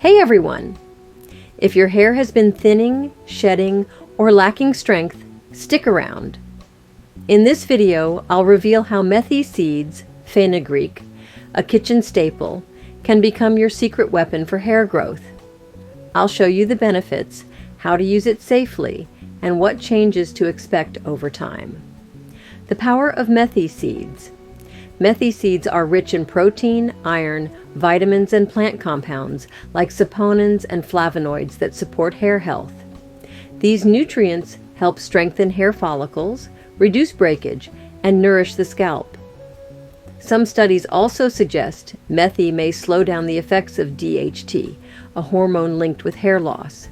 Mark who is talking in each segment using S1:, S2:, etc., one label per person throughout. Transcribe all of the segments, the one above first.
S1: Hey everyone! If your hair has been thinning, shedding, or lacking strength, stick around. In this video, I'll reveal how Methi seeds, Fenugreek, a kitchen staple, can become your secret weapon for hair growth. I'll show you the benefits, how to use it safely, and what changes to expect over time. The power of Methi seeds. Methi seeds are rich in protein, iron, vitamins, and plant compounds like saponins and flavonoids that support hair health. These nutrients help strengthen hair follicles, reduce breakage, and nourish the scalp. Some studies also suggest Methi may slow down the effects of DHT, a hormone linked with hair loss.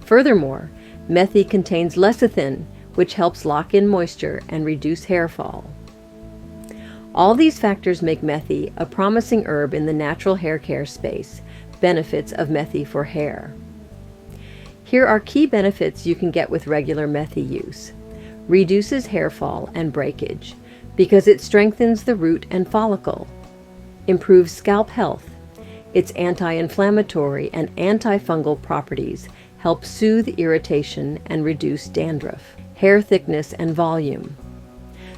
S1: Furthermore, Methi contains lecithin, which helps lock in moisture and reduce hair fall. All these factors make Methi a promising herb in the natural hair care space. Benefits of Methi for hair. Here are key benefits you can get with regular Methi use. Reduces hair fall and breakage because it strengthens the root and follicle. Improves scalp health. Its anti-inflammatory and antifungal properties help soothe irritation and reduce dandruff. Hair thickness and volume.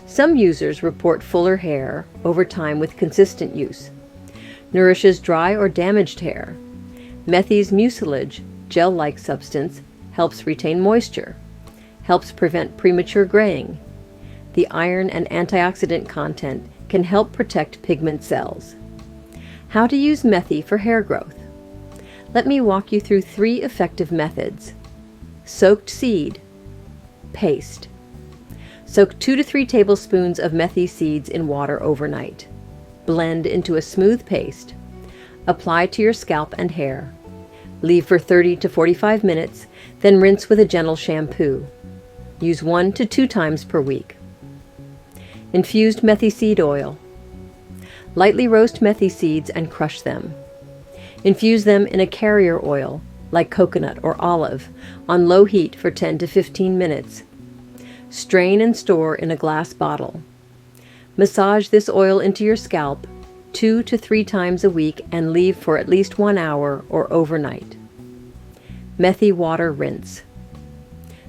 S1: Some users report fuller hair over time with consistent use. Nourishes dry or damaged hair. Methi's mucilage, gel-like substance, helps retain moisture. Helps prevent premature graying. The iron and antioxidant content can help protect pigment cells. How to use Methi for hair growth. Let me walk you through 3 effective methods. Soaked seed. Paste. Soak 2 to 3 tablespoons of Methi seeds in water overnight. Blend into a smooth paste. Apply to your scalp and hair. Leave for 30 to 45 minutes, then rinse with a gentle shampoo. Use 1 to 2 times per week. Infused Methi seed oil. Lightly roast Methi seeds and crush them. Infuse them in a carrier oil, like coconut or olive, on low heat for 10 to 15 minutes. Strain and store in a glass bottle. Massage this oil into your scalp 2 to 3 times a week and leave for at least 1 hour or overnight. Methi water rinse.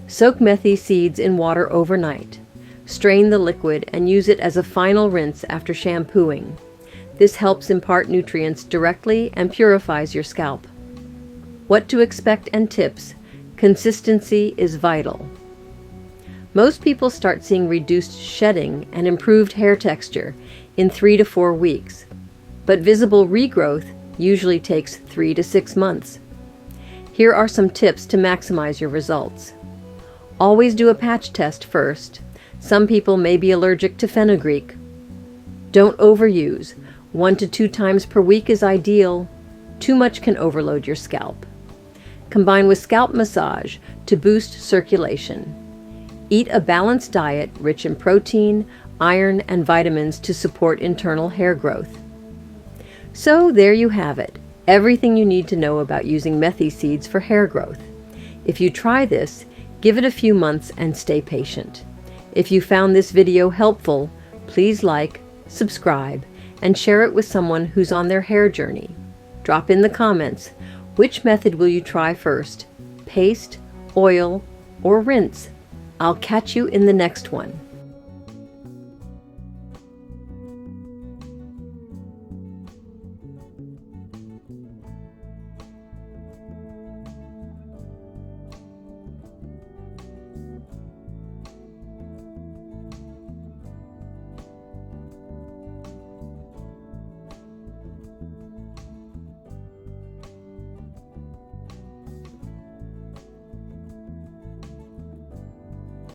S1: Soak Methi seeds in water overnight. Strain the liquid and use it as a final rinse after shampooing. This helps impart nutrients directly and purifies your scalp. What to expect and tips. Consistency is vital. Most people start seeing reduced shedding and improved hair texture in 3 to 4 weeks, but visible regrowth usually takes 3 to 6 months. Here are some tips to maximize your results. Always do a patch test first. Some people may be allergic to fenugreek. Don't overuse. 1 to 2 times per week is ideal. Too much can overload your scalp. Combine with scalp massage to boost circulation. Eat a balanced diet rich in protein, iron, and vitamins to support internal hair growth. So there you have it, everything you need to know about using Methi seeds for hair growth. If you try this, give it a few months and stay patient. If you found this video helpful, please like, subscribe, and share it with someone who's on their hair journey. Drop in the comments, which method will you try first? Paste, oil, or rinse? I'll catch you in the next one.